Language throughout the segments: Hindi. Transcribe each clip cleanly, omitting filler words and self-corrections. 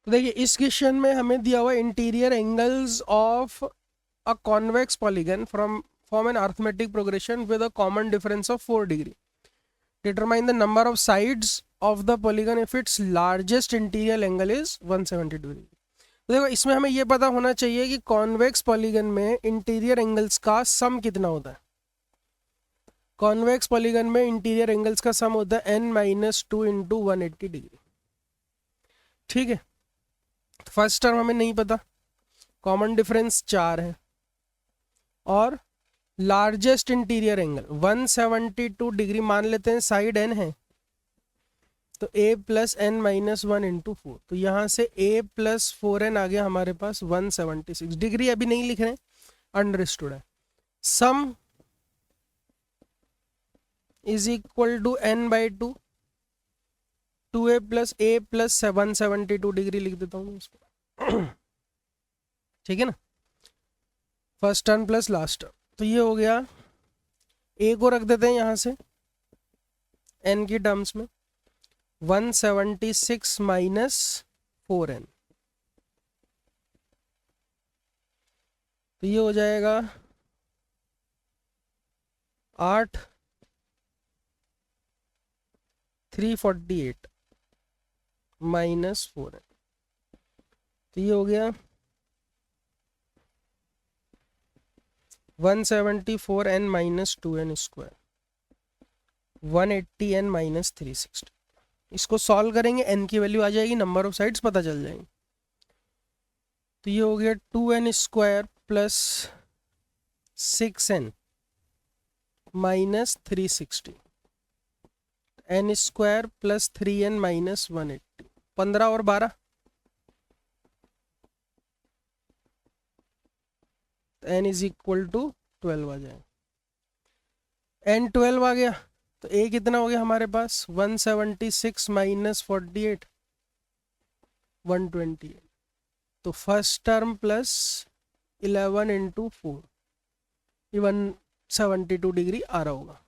तो देखिए इस क्वेश्चन में हमें दिया हुआ interior angles of a convex polygon from form an arithmetic progression with a common difference of 4 degree. Determine the number of sides of the polygon if its largest interior angle is 170 degree. तो देखो इसमें हमें ये पता होना चाहिए कि कॉन्वेक्स पॉलीगन में इंटीरियर एंगल्स का सम कितना होता है. कॉन्वेक्स पॉलीगन में इंटीरियर एंगल्स का सम होता है n-2 इंटू 180 डिग्री. ठीक है, फर्स्ट टर्म हमें नहीं पता, कॉमन डिफरेंस 4 है और लार्जेस्ट इंटीरियर एंगल 172 डिग्री मान लेते हैं, साइड n है तो a plus n minus 1 into 4. तो यहाँ से a प्लस 4n आ गया हमारे पास 176 डिग्री. अभी नहीं लिख रहे, अंडरस्टूड है. Sum is equal to n by 2, 2a plus a plus 172 degree लिख देता हूँ इसको. ठीक है ना, first term plus last term. तो ये हो गया, a को रख देते हैं यहाँ से n की टर्म्स में 176 माइनस 4n. तो ये हो जाएगा 8 348 माइनस 4n. तो ये हो गया 174n minus 2n square 180n minus 360. इसको सॉल्व करेंगे, n की वैल्यू आ जाएगी, नंबर ऑफ साइड्स पता चल जाएंगे. तो ये हो गया 2n square plus 6n minus 360, n square plus 3n minus 180, 15 और 12 n इज इक्वल टू 12 आ जाए. n 12 आ गया तो a कितना हो गया हमारे पास 176 माइनस 48 128. तो फर्स्ट टर्म प्लस 11 इंटू 4 ये 172 डिग्री आ रहा होगा.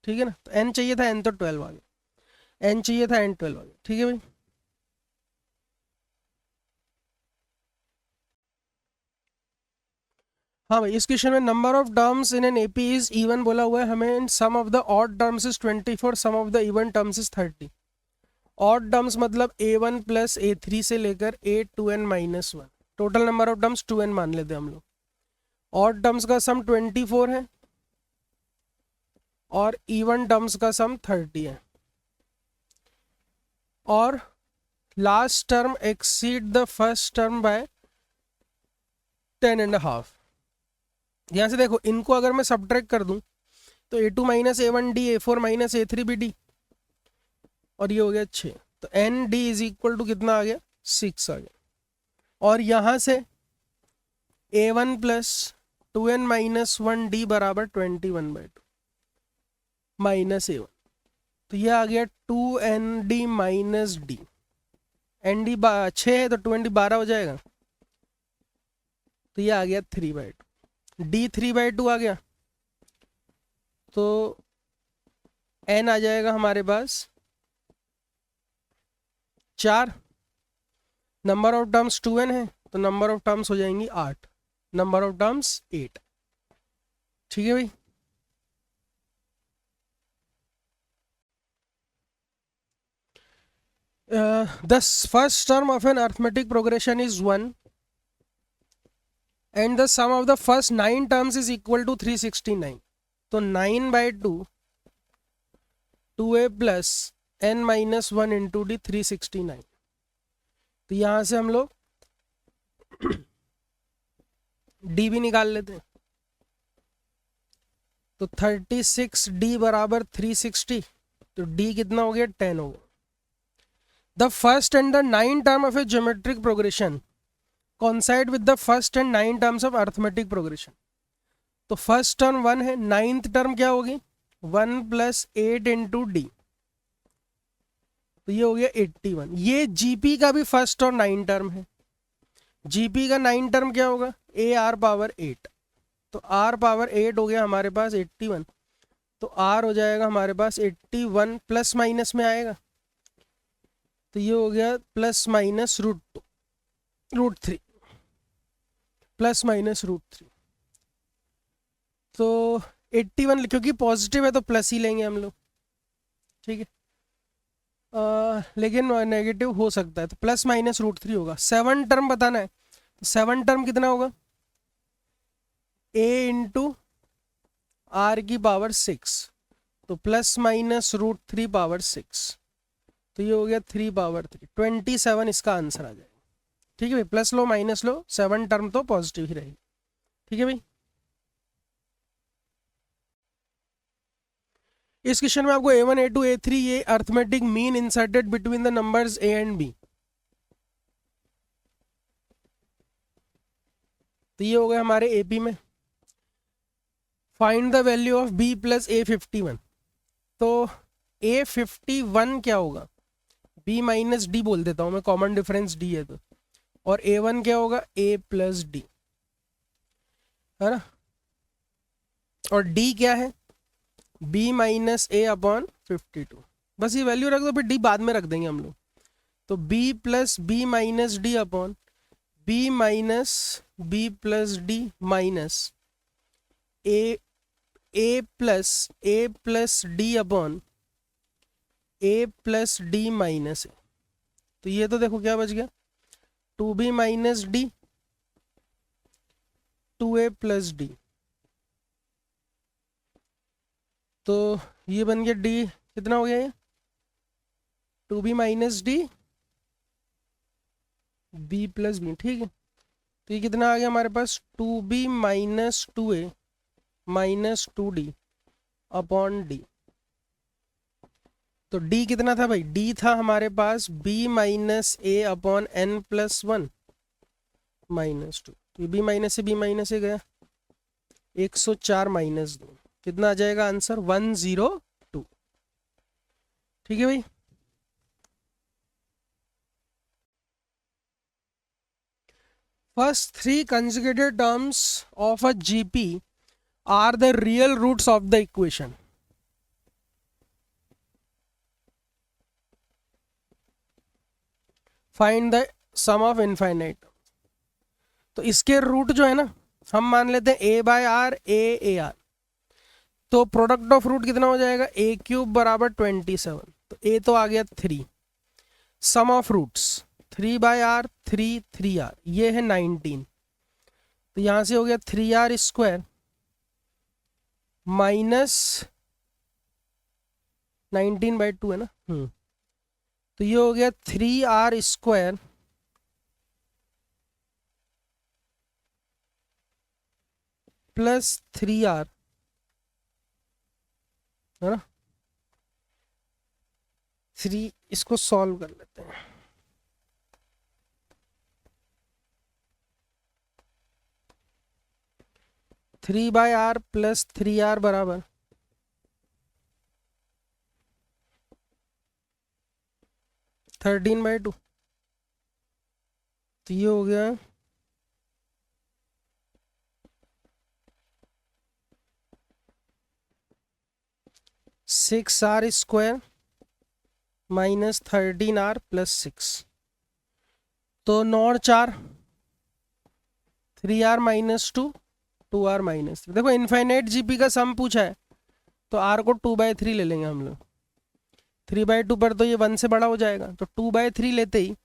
ठीक है ना, तो n चाहिए था, n तो 12 आ गया, n चाहिए था, n 12 आ गया. ठीक है भाई. हाँ भाई, इस क्वेश्चन में number of terms in an AP is even बोला हुआ है हमें. Sum of the odd terms is 24, sum of the even terms is 30. Odd terms मतलब a1 प्लस a3 से लेकर a2n minus 1. Total number of terms 2n मान लेते हैं हम लोग. ऑड टर्म्स का सम 24 है और इवन टर्म्स का सम 30 है. और last term exceed the first term by 10.5. यहाँ से देखो इनको अगर मैं सब्ट्रैक्ट कर दूं तो a2 minus a1 d, a4 minus a3 भी d, और ये हो गया 6. तो n d is equal to कितना आ गया 6 आ गया. और यहाँ से a1 plus 2n minus 1 d बराबर 21/2 माइनस a1. तो ये आ गया 2nd minus d. N D 6 है तो 2nd 12 हो जाएगा. तो ये आ गया 3/2. d 3/2 आ गया तो n आ जाएगा हमारे पास 4. नंबर ऑफ टर्म्स 2n है तो नंबर ऑफ टर्म्स हो जाएंगी 8, नंबर ऑफ टर्म्स 8. ठीक है भाई. The first term of an arithmetic progression is 1 and the sum of the first 9 terms is equal to 369. तो 9/2 2a plus n minus 1 into d 369. तो यहाँ से हम लोग d भी निकाल लेते हैं. तो 36d बराबर 360, तो d कितना हो गया 10 हो गया. The first and the 9 term of A geometric progression coincide with the first and 9 terms of arithmetic progression. तो फर्स्ट टर्म 1 है, 9th टर्म क्या होगी 1 प्लस 8 इंटू डी, तो ये हो गया 81. ये जीपी का भी फर्स्ट और 9 टर्म है. जीपी का 9 टर्म क्या होगा ए आर पावर 8. तो आर पावर 8 हो गया हमारे पास 81. तो आर हो जाएगा हमारे पास 81 प्लस माइनस में आएगा तो ये हो गया plus minus root three, plus minus root three. तो 81, क्योंकि पॉजिटिव है तो प्लस ही लेंगे हम लोग, ठीक है। लेकिन नेगेटिव हो सकता है, तो प्लस माइनस रूट थ्री होगा। 7 टर्म बताना है, 7 टर्म कितना होगा, a इंटू आर की पावर 6, तो plus minus root three power 6, तो ये हो गया 3 पावर 3, 27 इसका आंसर आ जाएगा। ठीक है भाई, plus low minus low, 7 term तो पॉजिटिव ही रहेगी। ठीक है भाई। इस क्वेश्चन में आपको a1 a2 a3 ये arithmetic mean inserted between the numbers a and b, तो ये हो गया हमारे AP में। Find the value of b plus a51, तो a51 क्या होगा, b माइनस डी बोल देता हूं मैं, कॉमन डिफरेंस d है तो, और a1 क्या होगा, a प्लस डी, है ना। और d क्या है, b माइनस a अपॉन 52, बस ये वैल्यू रख दो, फिर d बाद में रख देंगे हम लोग। तो b plus b minus D upon b minus b plus D minus a plus D upon a plus D minus A, तो ये तो देखो क्या बच गया, 2b minus D 2a plus D, तो ये बन गया d कितना हो गया ये, 2b minus d b plus b, ठीक है। तो ये कितना आ गया हमारे पास, 2b minus 2a minus 2d upon d. तो d कितना था भाई, d था हमारे पास b minus a upon n plus 1 minus 2, तो ये b माइनस से गया, 104 माइनस 2, कितना आ जाएगा आंसर, 102। ठीक है भाई। First 3 consecutive terms of a GP are the real roots of the equation. Find the sum of infinite. तो इसके रूट जो है ना, हम मान लेते हैं a by r a r, तो प्रोडक्ट ऑफ रूट कितना हो जाएगा, a क्यूब बराबर 27, तो a तो आ गया 3, sum of roots 3 by R 3 R, ये है 19, तो यहां से हो गया 3r स्क्वायर माइनस 19/2 है ना, तो ये हो गया 3r स्क्वायर प्लस 3r, है ना। 3 इसको सॉल्व कर लेते हैं, three by are plus 3r बराबर 13/2, तो ये हो गया 6r square minus 13r plus 6, तो 9 और 4 3r माइनस 2 2r माइनस 3। देखो इनफाइनाइट जीपी का सम पूछा है, तो r को 2/3 ले लेंगे हम लोग, 3/2 पर तो ये 1 से बड़ा हो जाएगा, तो 2/3 लेते ही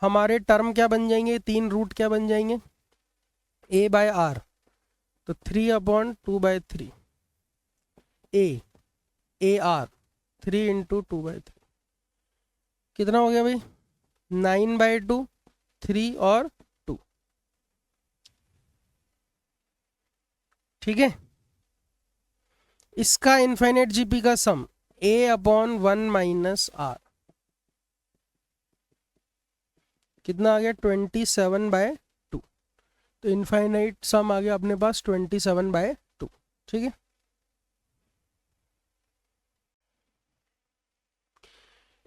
हमारे टर्म क्या बन जाएंगे, 3 रूट क्या बन जाएंगे, a बाय आर, तो 3/2/3 a आर 3 इंटू 2/3, कितना हो गया भाई, 9/2 3 और 2, ठीक है। इसका इनफाइनाइट जीपी का सम a अपॉन 1 माइनस आर, कितना आ गया 27/2, तो इनफाइनाइट सम आ गया अपने पास 27/2, ठीक है।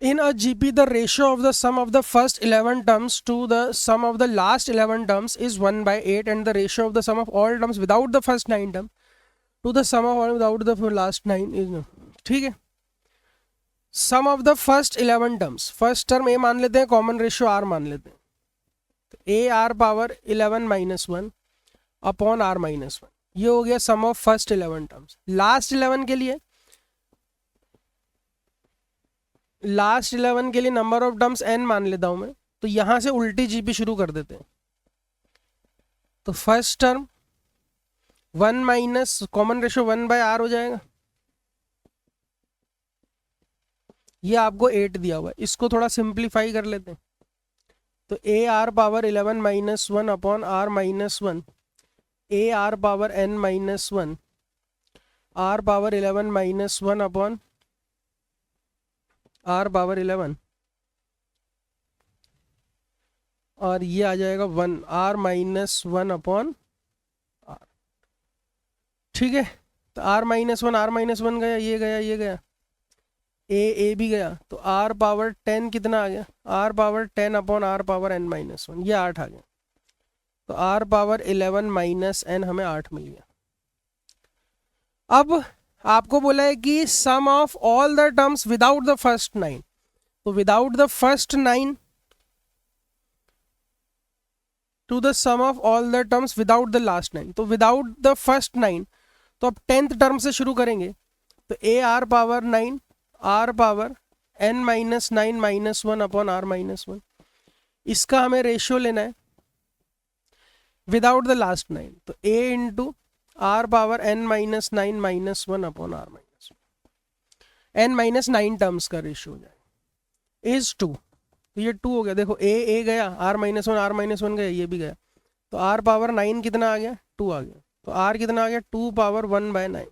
In a GP, the ratio of the sum of the first 11 terms to the sum of the last 11 terms is 1/8, and the ratio of the sum of all terms without the first 9 term to the sum of all without the last 9 is, ठीक है। Sum of the first 11 terms, first term A मान लेते हैं, कॉमन रेशियो आर मान लेते हैं, तो a r power 11 minus 1 upon r minus 1, ये हो गया sum of first 11 terms. Last 11 के लिए, लास्ट 11 के लिए नंबर ऑफ टर्म्स n मान लेता हूं मैं, तो यहां से उल्टी जीपी शुरू कर देते हैं। तो first term 1 minus common ratio 1 by r हो जाएगा, ये आपको 8 दिया हुआ है, इसको थोड़ा सिंप्लीफाई कर लेते हैं। तो a r power 11 minus 1 upon r minus 1, a r power n minus 1, r power 11 minus 1 upon r power 11, और ये आ जाएगा 1 आर माइनस 1 अपॉन आर। ठीक है, तो आर माइनस 1 आर माइनस 1 गया, ये गया, ये गया, ए भी गया, तो आर पावर 10 कितना आ गया, r power 10 upon r power n minus 1, ये 8 आ गया। तो आर पावर 11 माइनस n हमें 8 मिल गया। अब आपको बोला है कि sum of all the terms without the first 9, तो without the first 9 to the sum of all the terms without the last 9, तो विदाउट द फर्स्ट 9, तो अब 10th टर्म से शुरू करेंगे। तो a r power 9 r power n minus 9 minus 1 upon r minus 1, इसका हमें रेशियो लेना है विदाउट द लास्ट 9, तो a into r power n minus 9 minus 1 upon r minus 1, n minus 9 terms का रेशियो हो जाएगा इज 2, तो ये 2 हो गया। देखो ए गया, आर माइनस 1 आर माइनस 1 गया, ये भी गया, तो आर पावर 9 कितना आ गया, 2 आ गया, तो आर कितना आ गया 2 power 1 by 9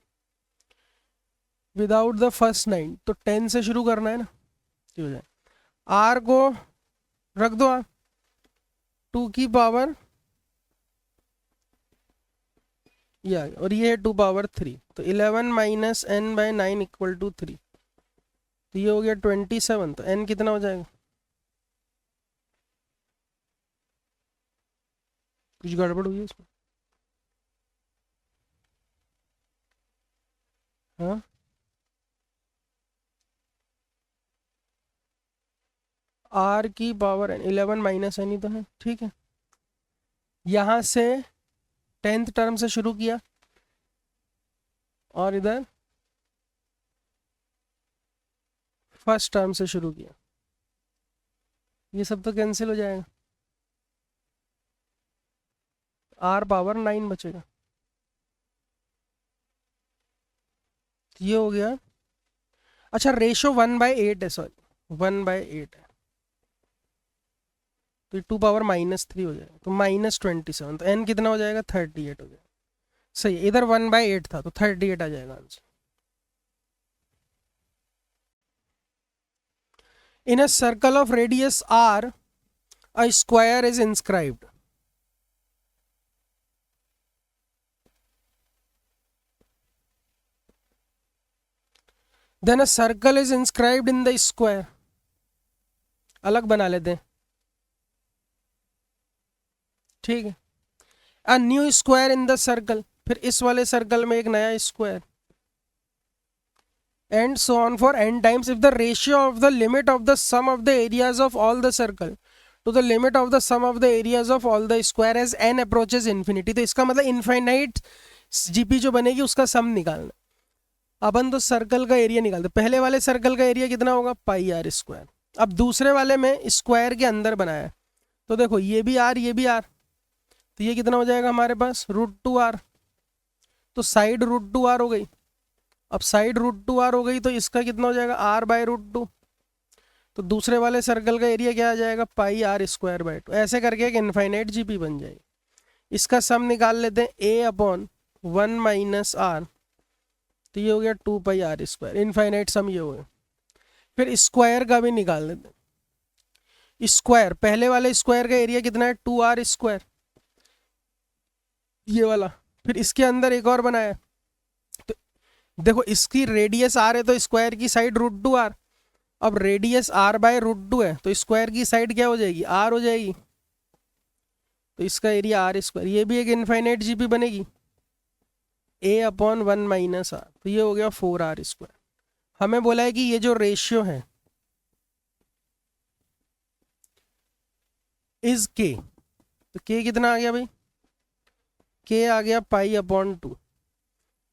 without the first 9, तो 10 से शुरू करना है ना, ये हो जाए। आर को रख दो आप 2 की पावर, ये आ गया, और ये है 2 पावर 3, तो 11 minus n by 9 equal to 3, तो ये हो गया 27, तो n कितना हो जाएगा, कुछ गड़बड़ हुई है इसमें, हाँ आर की पावर n 11 माइनस n ही तो है, ठीक है। यहां से 10th टर्म से शुरू किया और इधर फर्स्ट टर्म से शुरू किया, ये सब तो कैंसिल हो जाएगा, आर पावर 9 बचेगा, ये हो गया। अच्छा रेशो 1/8 है, सॉरी 1/8 है, तो 2 पावर -3 हो जाएगा, तो -27, तो n कितना हो जाएगा 38 हो जाएगा। सही, इधर 1/8 था तो 38 आ जाएगा answer. In a circle of radius r, a square is inscribed. Then a circle is inscribed in the square. अलग बना लेते हैं, ठीक है। A new square in the circle, फिर इस वाले सर्कल में एक नया square, and so on for n times if the ratio of the limit of the sum of the areas of all the circle to the limit of the sum of the areas of all the square as n approaches infinity। तो इसका मतलब इनफाइनाइट जीपी जो बनेगी उसका सम निकालना। अपन तो सर्कल का एरिया निकालते, पहले वाले सर्कल का एरिया कितना होगा पाई आर स्क्वायर, अब दूसरे वाले में स्क्वायर के अंदर बनाया, तो देखो ये भी आर ये भी आर, तो ये कितना हो जाएगा हमारे पास √2r, तो साइड √2r हो गई। अब साइड √2r हो गई तो इसका कितना हो जाएगा r/√2, तो दूसरे वाले सर्कल का एरिया क्या आ जाएगा पाई आर स्क्वायर बाय 2। ऐसे करके एक इनफाइनाइट जीपी बन जाएगी। इसका सम निकाल लेते हैं a/1 माइनस आर, तो ये हो गया 2 पाई आर स्क्वायर, इनफाइनाइट सम ये हो गया। फिर स्क्वायर का भी निकाल लेते हैं। स्क्वायर, पहले वाले स्क्वायर का एरिया कितना है 2r स्क्वायर, ये वाला, फिर इसके अंदर एक और बनाया, तो देखो इसकी रेडियस r है तो स्क्वायर की साइड √2r, अब रेडियस r/√2 है तो स्क्वायर की साइड क्या हो जाएगी r हो जाएगी, तो इसका एरिया r स्क्वायर, ये भी एक इनफाइनाइट जीपी बनेगी a/1 माइनस आर, तो ये हो गया 4r स्क्वायर। हमें बोला है कि ये जो रेशियो है इज के, तो के कितना आ गया भाई, के आ गया पाई अपॉन 2,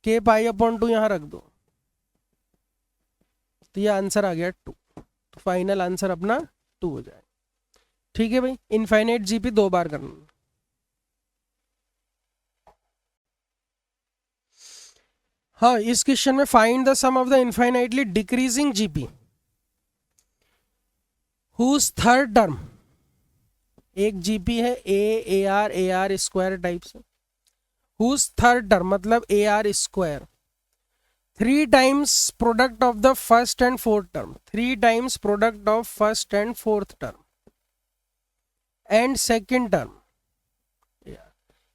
के पाई अपॉन 2 यहाँ रख दो, तो ये आंसर आ गया 2, तो फाइनल आंसर अपना 2 हो जाए। ठीक है भाई, इनफाइनाइट जीपी 2 बार करना। हाँ, इस क्वेश्चन में find the sum of the infinitely decreasing GP whose third term, एक जीपी है ए आर स्क्वायर टाइप से, हुज थर्ड टर्म मतलब a r square 3 times product of the first and fourth term, 3 times product of first and fourth term and second term,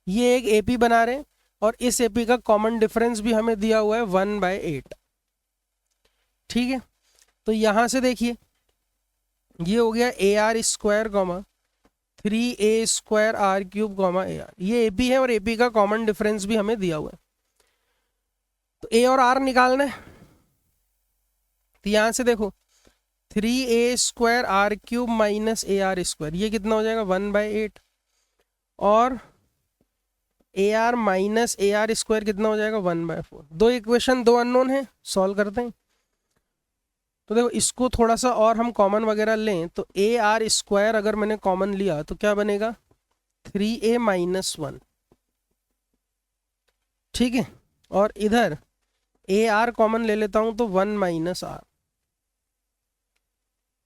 ये एक एपी बना रहे हैं और इस एपी का कॉमन डिफरेंस भी हमें दिया हुआ है 1/8। ठीक है, तो यहां से देखिए ये हो गया a r square comma 3a square r cube comma a r, ये एपी है और एपी का कॉमन डिफरेंस भी हमें दिया हुआ है। तो ए और आर निकालना है, तो यहां से देखो 3a square r cube minus a r square, ये कितना हो जाएगा 1/8, और a r minus a r square कितना हो जाएगा 1/4। दो इक्वेशन, दो अननोन है, सॉल्व करते हैं। तो देखो इसको थोड़ा सा और हम कॉमन वगैरह लें, तो ए आर स्क्वायर अगर मैंने कॉमन लिया तो क्या बनेगा 3a माइनस 1। ठीक है, और इधर ए आर कॉमन ले लेता हूं तो 1 माइनस आर,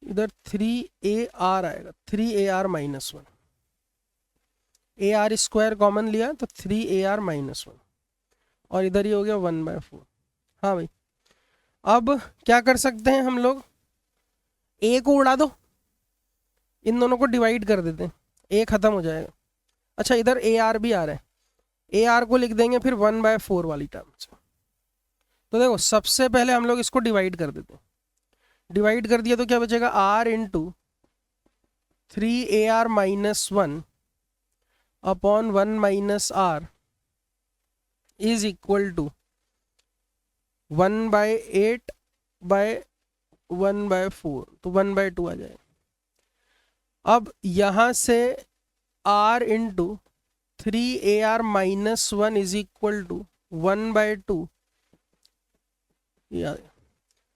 इधर 3a आएगा 3a minus 1, a r square common लिया तो 3a माइनस 1, और इधर ये हो गया 1/4। हाँ भाई, अब क्या कर सकते हैं हम लोग, ए को उड़ा दो, इन दोनों को डिवाइड कर देते हैं, ए खत्म हो जाएगा। अच्छा, इधर ए आर भी आ रहा है, ए आर को लिख देंगे फिर 1/4 वाली टर्म से। तो देखो सबसे पहले हम लोग इसको डिवाइड कर देते हैं, डिवाइड कर दिया तो क्या बचेगा r into 3a minus 1 upon 1 minus r is equal to 1/8 by 1/4, तो 1/2 आ जाए। अब यहां से r into 3a minus 1 is equal to 1/2।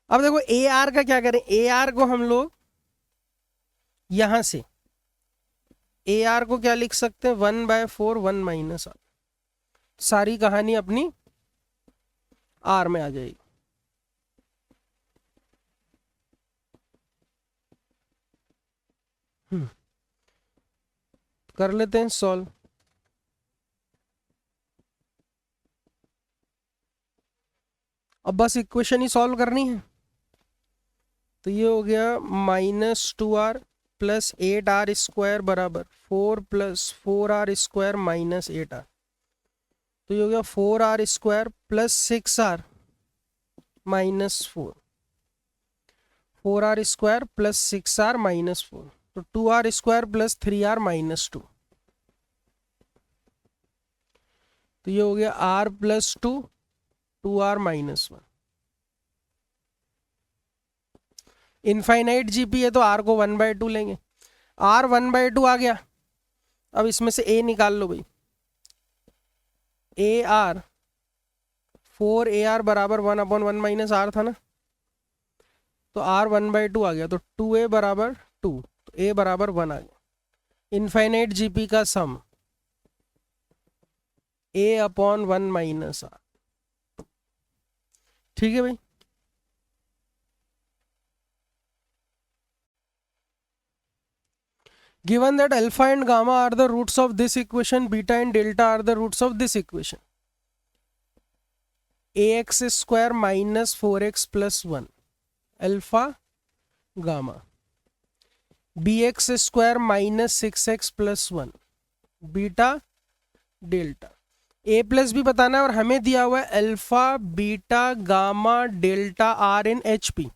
अब देखो ए आर का क्या करें, ए आर को हम लोग यहां से ए आर को क्या लिख सकते हैं 1/4 1 माइनस आर, सारी कहानी अपनी आर में आ जाएगी। कर लेते हैं सॉल्व। अब बस इक्वेशन ही सॉल्व करनी है, तो ये हो गया -2r प्लस 8r स्क्वायर बराबर 4 plus 4r square minus 8r, तो ये हो गया 4r square plus 6r minus 4, 4r square plus 6r minus 4, तो 2r square plus 3r minus 2, तो ये हो गया r plus 2 2r minus 1। Infinite GP है तो r को 1/2 लेंगे, r 1/2 आ गया। अब इसमें से a निकाल लो भाई, ए आर 4ar बराबर 1/1 माइनस आर था ना, तो r 1/2 आ गया, तो 2a बराबर 2, तो a बराबर 1 आ गया। इनफाइनाइट जीपी का सम a/1 माइनस आर। ठीक है भाई, given that alpha and gamma are the roots of this equation, beta and delta are the roots of this equation, ax square minus 4x plus 1 alpha gamma, bx square minus 6x plus 1 beta delta, a plus भी बताना है और हमें दिया हुआ है alpha beta gamma delta are in HP.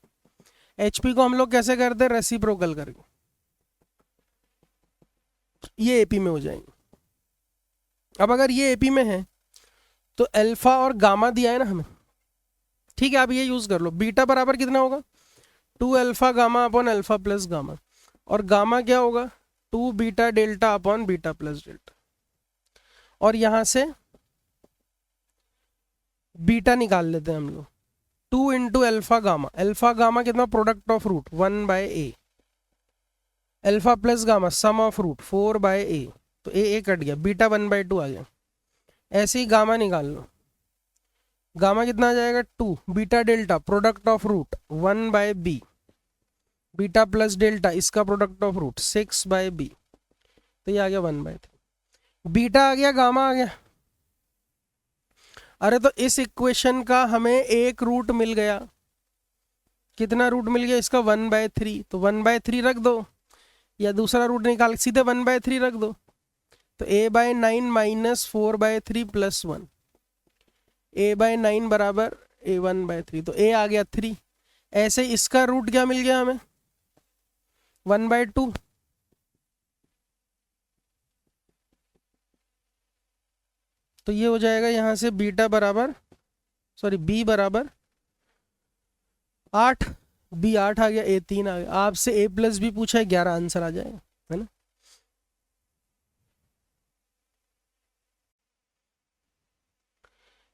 HP को हम लोग कैसे करते हैं, रेसिप्रोकल करके, ये एपी में हो जाएंगे। अब अगर ये एपी में है तो अल्फा और गामा दिया है ना हमें, ठीक है, आप ये यूज कर लो। बीटा बराबर कितना होगा, 2 alpha gamma upon alpha plus gamma, और गामा क्या होगा, 2 beta delta upon beta plus delta. और यहां से बीटा निकाल लेते हैं हम लोग, 2 इंटू अल्फा गामा कितना, product of root 1 by A, alpha plus gamma sum of root 4 by A, तो ए कट गया, बीटा 1/2 आ गया। ऐसे ही गामा निकाल लो, गामा कितना आ जाएगा, 2 beta delta product of root 1 by B, beta plus delta इसका product of root 6 by B, तो ये आ गया 1/3। बीटा आ गया, गामा आ गया। अरे तो इस इक्वेशन का हमें एक रूट मिल गया, कितना रूट मिल गया इसका, 1/3, तो 1/3 रख दो, या दूसरा रूट निकाल सीधे 1/3 रख दो, तो a/9 माइनस 4/3 प्लस 1, a/9 बराबर a1/3, तो a आ गया 3। ऐसे इसका रूट क्या मिल गया हमें, 1/2, तो ये हो जाएगा यहाँ से बीटा बराबर, सॉरी बी बराबर 8, बी 8 आ गया, ए 3 आ गया। आपसे ए प्लस बी पूछा है, 11 आंसर आ जाएगा, है ना।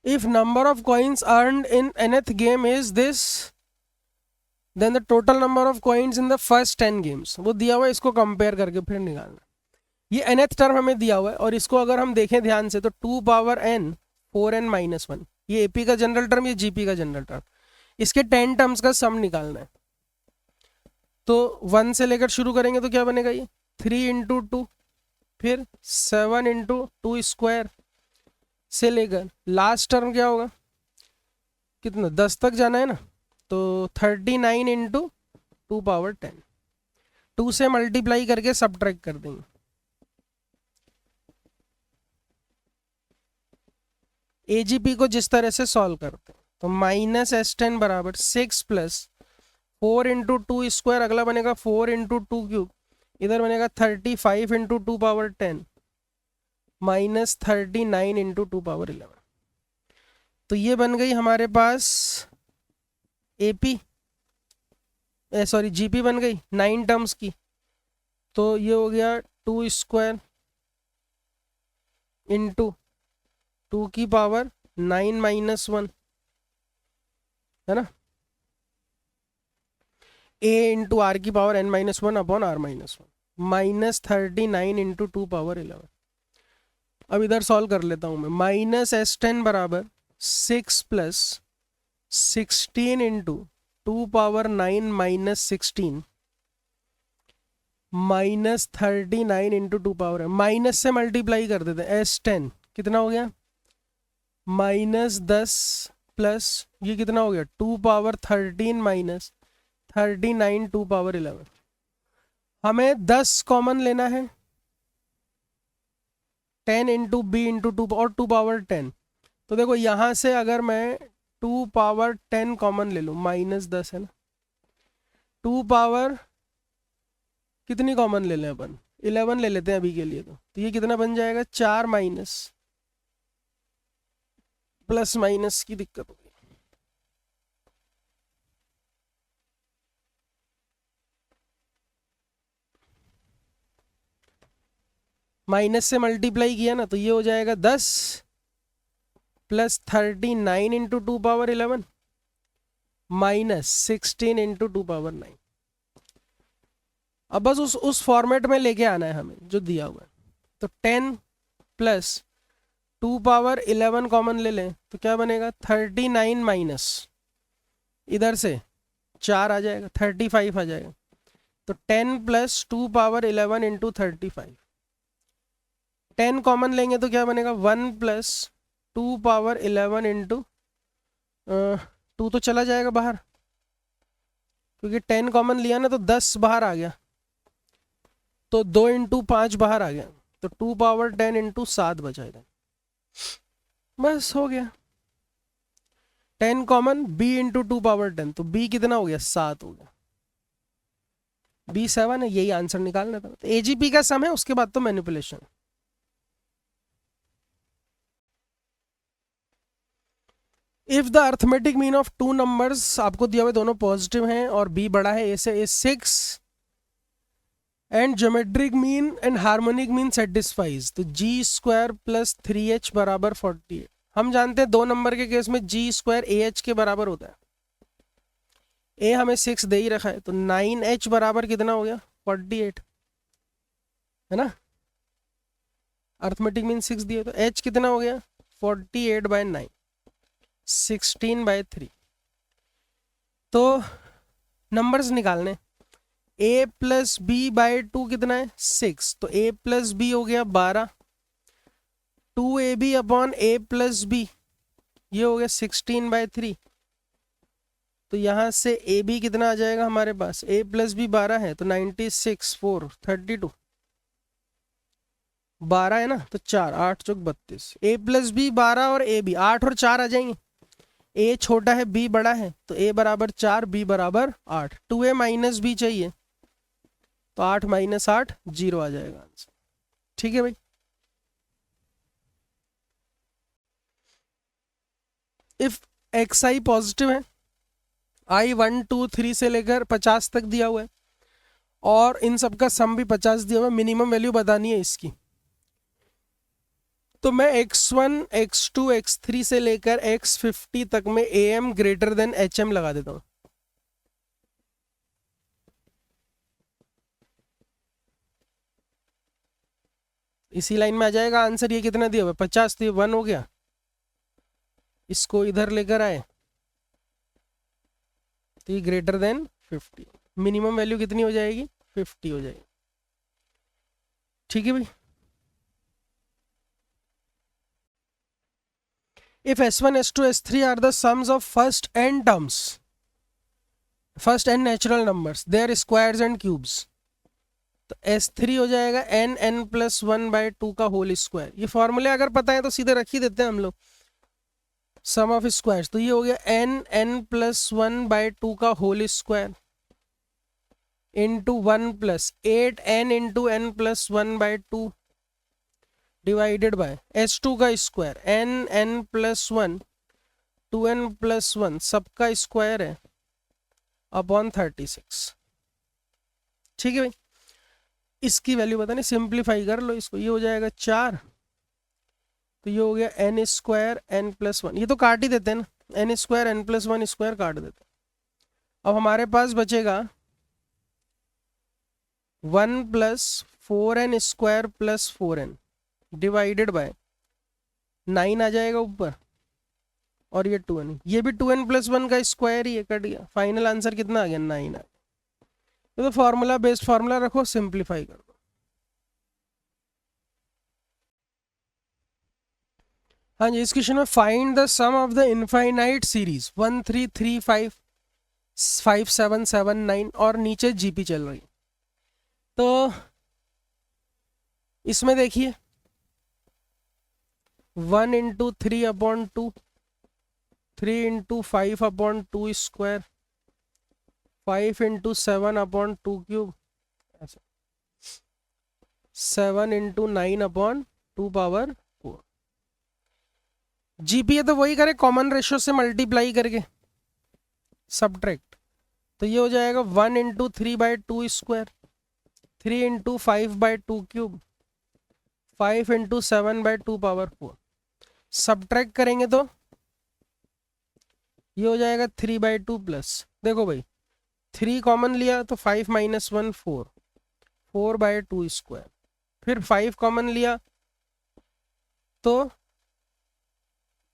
If number of coins earned in nth game is this, then the total number of coins in the first 10 games, वो दिया हुआ है, इसको कंपेयर करके फिर निकालना। ये nth टर्म हमें दिया हुआ है, और इसको अगर हम देखें ध्यान से तो 2 पावर n 4n माइनस 1, ये एपी का जनरल टर्म, ये जीपी का जनरल टर्म, इसके 10 टर्म्स का सम निकालना है। तो 1 से लेकर शुरू करेंगे तो क्या बनेगा, ये 3 इंटू 2, फिर 7 इंटू 2 स्क्वायर से लेकर लास्ट टर्म क्या होगा, कितना 10 तक जाना है ना, तो 39 इंटू 2 पावर 10, 2 से मल्टीप्लाई करके सब्ट्रैक्ट कर देंगे। एजीपी को जिस तरह से सॉल्व करते हैं, तो माइनस S10 बराबर 6 प्लस 4 इंटू 2 स्क्वायर, अगला बनेगा 4 इंटू 2 क्यूब, इधर बनेगा 35 into 2 power 10 minus 39 into 2 power 11। तो ये बन गई हमारे पास एपी, सॉरी जीपी बन गई 9 टर्म्स की। तो ये हो गया 2 स्क्वायर इंटू 2 की पावर 9 माइनस 1, है ना, a इंटू आर की power n minus 1 upon r minus 1, minus 39 into 2 power 11। अब इधर सॉल्व कर लेता हूं मैं, माइनस S10 बराबर 6 plus 16 into 2 power 9 minus 16 minus 39 into 2 power, minus से मल्टीप्लाई कर देते हैं, S10 कितना हो गया, माइनस 10 प्लस ये कितना हो गया, 2 पावर 13 माइनस 39 2 पावर 11। हमें 10 कॉमन लेना है, 10 इंटू बी इंटू 2 और 2 पावर 10। तो देखो यहाँ से अगर मैं 2 पावर 10 कॉमन ले लूँ, माइनस 10 है ना, 2 पावर कितनी कॉमन ले लें अपन, 11 ले लेते हैं अभी के लिए। तो ये कितना बन जाएगा, 4 माइनस, प्लस माइनस की दिक्कत होगी, माइनस से मल्टीप्लाई किया ना, तो ये हो जाएगा 10 plus 39 into 2 power 11 minus 16 into 2 power 9। अब बस उस फॉर्मेट में लेके आना है हमें जो दिया हुआ है। तो 10 प्लस 2 पावर 11 कॉमन ले लें तो क्या बनेगा, 39 माइनस इधर से 4 आ जाएगा, 35 आ जाएगा। तो 10 प्लस 2 पावर 11 इंटू 35, 10 कॉमन लेंगे तो क्या बनेगा, 1 प्लस 2 पावर 11 इंटू 2 तो चला जाएगा बाहर, क्योंकि 10 कॉमन लिया ना तो 10 बाहर आ गया, तो 2 इंटू 5 बाहर आ गया, तो 2 पावर 10 इंटू 7 बचाएगा। बस हो गया, 10 कॉमन, b इंटू 2 पावर 10, तो b कितना हो गया, 7 हो गया, b 7 है, यही आंसर निकालना था। तो एजीपी का सम है, उसके बाद तो manipulation. If the arithmetic mean of two numbers, आपको दिया हुआ दोनों पॉजिटिव हैं और बी बड़ा है ए से, ए 6 and geometric mean and harmonic mean satisfies, तो जी स्क्वायर प्लस 3h बराबर 48। हम जानते हैं दो नंबर के केस में जी स्क्वायर ए एच के बराबर होता है, ए हमें 6 दे ही रखा है, तो 9h बराबर कितना हो गया 48, है ना। अर्थमेटिक मीन 6 दिया तो h कितना हो गया 48/9, 16/3। तो नंबर्स निकालने, a प्लस बी बाई 2 कितना है 6, तो a प्लस बी हो गया 12, 2ab upon a plus B ये हो गया 16/3। तो यहाँ से ए बी कितना आ जाएगा हमारे पास, a प्लस बी 12 है तो 96 4 32, 12 है ना, तो 4 8 चौक 32, a प्लस बी 12 और a बी 8 और 4 आ जाएंगे, a छोटा है b बड़ा है, तो a बराबर 4 b बराबर 8, 2a माइनस बी चाहिए तो 8 माइनस 8 0 आ जाएगा आंसर। ठीक है भाई, इफ एक्स आई पॉजिटिव है, आई 1 2 3 से लेकर 50 तक दिया हुआ है और इन सब का सम भी 50 दिया हुआ है, मिनिमम वैल्यू बतानी है इसकी, तो मैं x1 x2 x3 से लेकर x50 तक में am ग्रेटर देन hm लगा देता हूं। इसी लाइन में आ जाएगा आंसर, ये कितना दिया हुआ है 50, तो ये 1 हो गया, इसको इधर लेकर आए तो ये ग्रेटर देन 50, मिनिमम वैल्यू कितनी हो जाएगी 50 हो जाएगी। ठीक है भाई, if s1 s2 s3 are the sums of first n terms, first n natural numbers, their squares and cubes, तो s3 हो जाएगा n प्लस 1/2 का होल स्क्वायर। ये फॉर्मूले अगर पता है तो सीधे रख ही देते हैं हम लोग, सम ऑफ स्क्वायर्स, तो ये हो गया n प्लस 1/2 का whole square into 1 plus 8n into n plus 1/2 divided by s2 का square n plus 1 2n plus 1 सबका स्क्वायर है अपॉन 36। ठीक है भाई, इसकी वैल्यू पता नहीं, सिंप्लीफाई कर लो इसको, ये हो जाएगा 4, तो ये हो गया n स्क्वायर n प्लस 1, ये तो काट ही देते हैं ना, n square n plus 1 square काट देते हैं। अब हमारे पास बचेगा 1 plus 4n square plus 4n divided by 9 आ जाएगा ऊपर और ये 2n, ये भी 2n प्लस 1 का स्क्वायर ही है, कट गया, फाइनल आंसर कितना आ गया 9 आ गया। तो फॉर्मूला बेस्ड फॉर्मूला रखो, सिंप्लीफाई कर दो। हाँ जी, इस क्वेश्चन में find the sum of the infinite series 1 3 3 5 5 7 7 9 और नीचे जीपी चल रही। तो इसमें देखिए 1 into 3 upon 2, 3 into 5 upon 2 square, 5 into 7 upon 2 cube, 7 into 9 upon 2 power 4। GPA तो वही करे कॉमन रेशियो से मल्टीप्लाई करके सब्ट्रैक्ट, तो ये हो जाएगा 1 into 3/2 square, 3 into 5/2 cube, 5 into 7/2 power 4। Subtract करेंगे तो ये हो जाएगा 3/2 प्लस, देखो भाई 3 कॉमन लिया तो 5 माइनस 1 4, 4/2 स्क्वायर, फिर 5 कॉमन लिया तो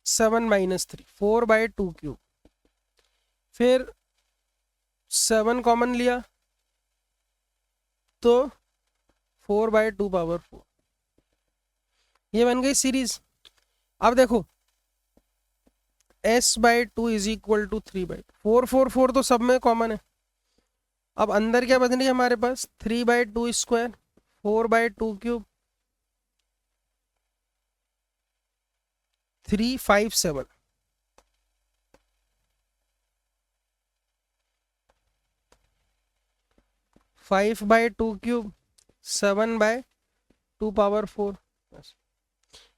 7 माइनस 3 4/2 क्यूब, फिर 7 कॉमन लिया तो 4/2 पावर 4। ये बन गई सीरीज। अब देखो s/2 इज इक्वल टू 3/2, 4 4 4 तो सब में कॉमन है। अब अंदर क्या बन रही है हमारे पास 3/2 स्क्वायर, 4/2 क्यूब, 3 5 7, 5/2 क्यूब, 7/2 पावर 4,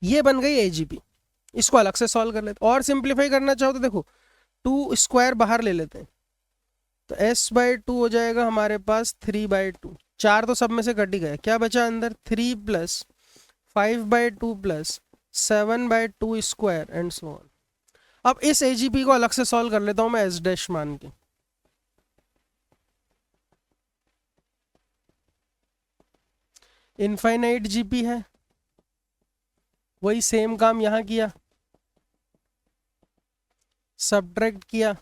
ये बन गई एजीपी। इसको अलग से सॉल्व कर लेते हैं। और सिंप्लीफाई करना चाहो तो देखो 2 स्क्वायर बाहर ले लेते हैं, तो s/2 हो जाएगा हमारे पास 3/2। 4 तो सब में से कट ही गया, क्या बचा अंदर 3 + 5/2 + 7/2 स्क्वायर एंड सो ऑन। अब इस AGP को अलग से सॉल्व कर लेता हूं मैं S' मान के। इनफाइनाइट GP है, वही सेम काम यहां किया, सब्ट्रैक्ट किया,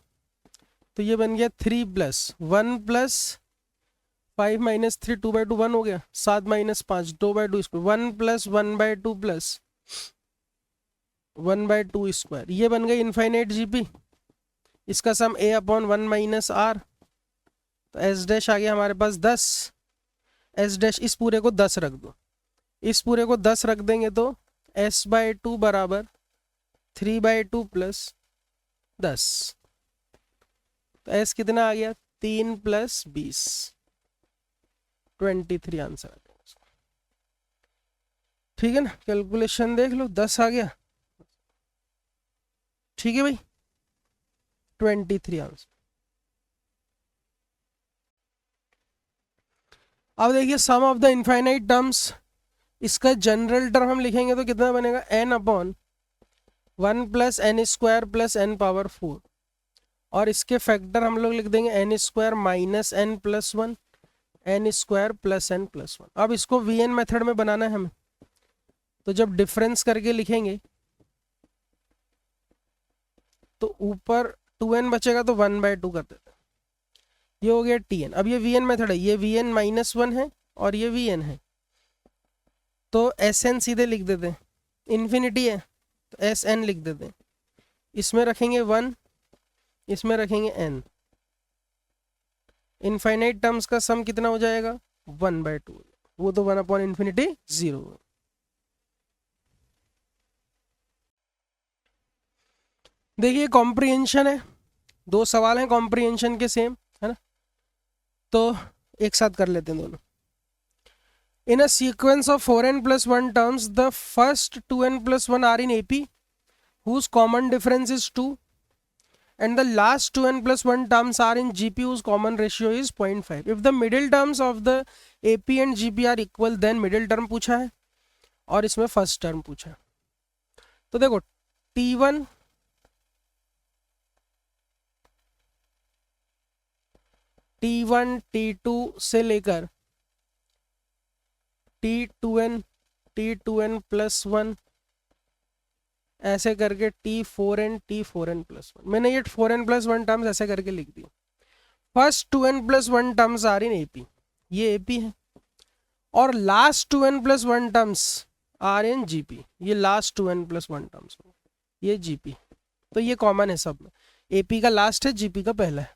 तो ये बन गया 3 + 1 + 5 - 3 2/2 1 हो गया, 7 - 5 2/2 स्क्वायर, 1 + 1/2 + 1/2 स्क्वायर, ये बन गई इनफाइनाइट GP। इसका सम A/1 - R, तो S' आ गया हमारे पास 10। S' इस पूरे को 10 रख दो, इस पूरे को 10 रख देंगे तो s/2 बराबर 3/2 + 10, तो S कितना आ गया 3 + 20 23 आंसर आ गया। ठीक है ना, कैलकुलेशन देख लो 10 आ गया। ठीक है भाई, 23 आंसर। अब देखिए सम ऑफ द इनफाइनाइट टर्म्स, इसका जनरल टर्म हम लिखेंगे तो कितना बनेगा n/1 + n² + n⁴, और इसके फैक्टर हम लोग लिख देंगे n² - n + 1 n² + n + 1। अब इसको VN मेथड में बनाना है हमें, तो जब डिफरेंस करके लिखेंगे तो ऊपर 2n बचेगा तो 1/2 कर देते हैं, ये हो गया Tn। अब ये VN मेथड है, ये VN - 1 है और ये VN है, तो Sn सीधे लिख देते हैं, इन्फिनिटी है तो Sn लिख देते हैं, इसमें रखेंगे 1, इसमें रखेंगे n। इनफाइनाइट टर्म्स का सम कितना हो जाएगा 1/2, वो तो 1/∞ 0। देखिए कॉम्प्रिहेंशन है, 2 सवाल हैं कॉम्प्रिहेंशन के सेम, है ना, तो एक साथ कर लेते हैं दोनों। In a sequence of 4n + 1 terms, the first 2n + 1 are in AP, whose common difference is 2, and the last 2n + 1 terms are in GP, whose common ratio is 0.5. If the middle terms of the AP and GP are equal, then middle term पूछा है और इसमें फर्स्ट टर्म पूछा है। तो देखो T1 T2 से लेकर T2n + 1 ऐसे करके T4n + 1, मैंने ये 4n + 1 टर्म्स ऐसे करके लिख दी। First 2n + 1 terms are in AP, ये AP है, और last 2n + 1 terms are in GP, ये लास्ट 2n + 1 टर्म्स, ये GP, तो ये कॉमन है सब में, AP का लास्ट है, GP का पहला है।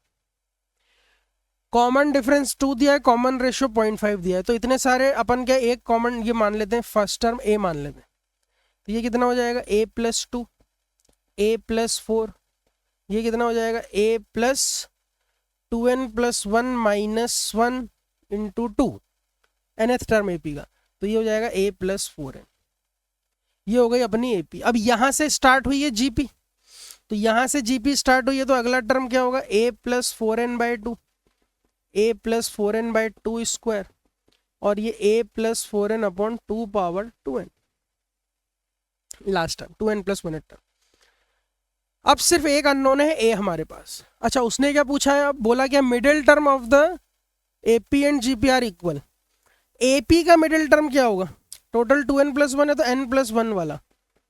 कॉमन डिफरेंस 2 दिया है, कॉमन रेशियो 0.5 दिया है, तो इतने सारे अपन क्या एक कॉमन ये मान लेते हैं, फर्स्ट टर्म A मान लेते हैं, तो ये कितना हो जाएगा A + 2 A + 4, ये कितना हो जाएगा A + 2n + 1 - 1 × 2, nth term AP का, तो ये हो जाएगा A + 4n, ये हो गई अपनी AP। अब यहां से स्टार्ट हुई है GP, तो यहां से GP स्टार्ट हुई है, तो अगला टर्म क्या होगा A + 4n/2, A + 4n/2 square, और ये A + 4n/2 power 2n, last term 2n + 1 term. अब सिर्फ एक अननोन है A हमारे पास। अच्छा उसने क्या पूछा है, अब बोला क्या middle term of the AP and GP are equal. AP का मिडिल टर्म क्या होगा, टोटल 2n + 1 है तो n + 1 वाला,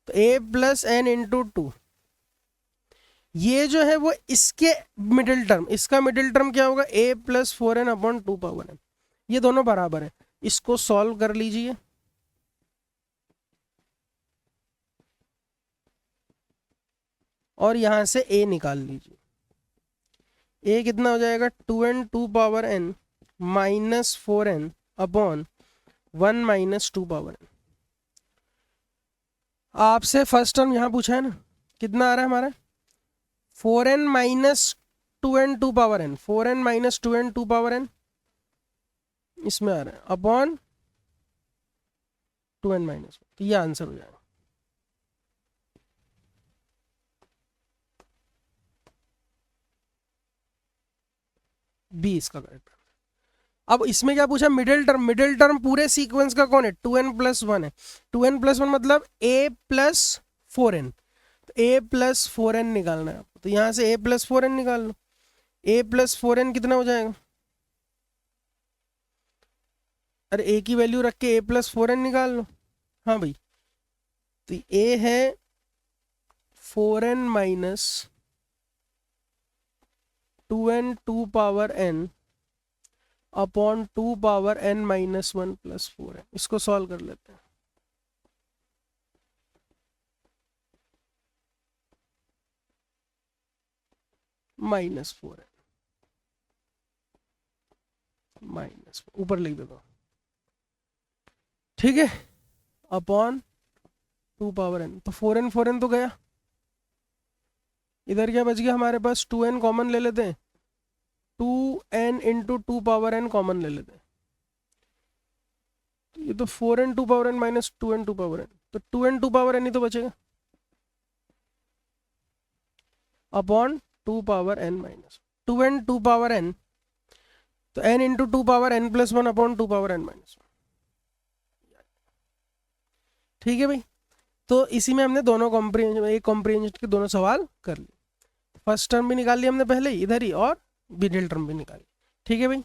तो A + n × 2, ये जो है वो इसके मिडिल टर्म, इसका मिडिल टर्म क्या होगा A + 4n/2 पावर n, ये दोनों बराबर है, इसको सॉल्व कर लीजिए। और यहां से A निकाल लीजिए, A कितना हो जाएगा 2n - 2 power n - 4n/1 - 2 power n। आपसे फर्स्ट टर्म यहां पूछा है ना, कितना आ रहा है हमारा 4n - 2n 2 power n, 4n - 2n 2 power n इसमें आ रहा है अपॉन 2n - 1, तो ये आंसर हो जाएगा। बी इसका करेक्ट। अब इसमें क्या पूछा, मिडिल टर्म पूरे सीक्वेंस का कौन है, 2n+1 है। 2n+1 मतलब a प्लस 4n, तो a प्लस 4n निकालना है आपको, तो यहाँ से a प्लस 4n निकाल लो। a प्लस 4n कितना हो जाएगा, अरे a की वैल्यू रख के a प्लस 4n निकाल लो। हाँ भाई, तो a है 4n minus 2n 2 power n upon 2 power n minus 1 plus 4n। इसको सॉल्व कर लेते हैं। -4n माइनस ऊपर लिख देता हूँ, ठीक है, अपॉन 2 पावर n, तो 4n तो गया। इधर क्या बच गया हमारे पास, 2n कॉमन ले लेते हैं, 2n into 2 power n common ले लेते हैं, तो ये तो 4n 2 power n minus 2n 2 power n, तो 2n 2 पावर n ही तो बचेगा, upon 2 power n minus 2n 2 power n, तो n into 2 power n plus 1 upon 2 power n minus 1। ठीक है भाई, तो इसी में हमने दोनों कॉम्प्रिहेंशन, एक कॉम्प्रिहेंशन के दोनों सवाल कर लिए। फर्स्ट टर्म भी निकाल लिया हमने पहले ही इधर ही, और मिडिल टर्म भी निकाली। ठीक है भाई।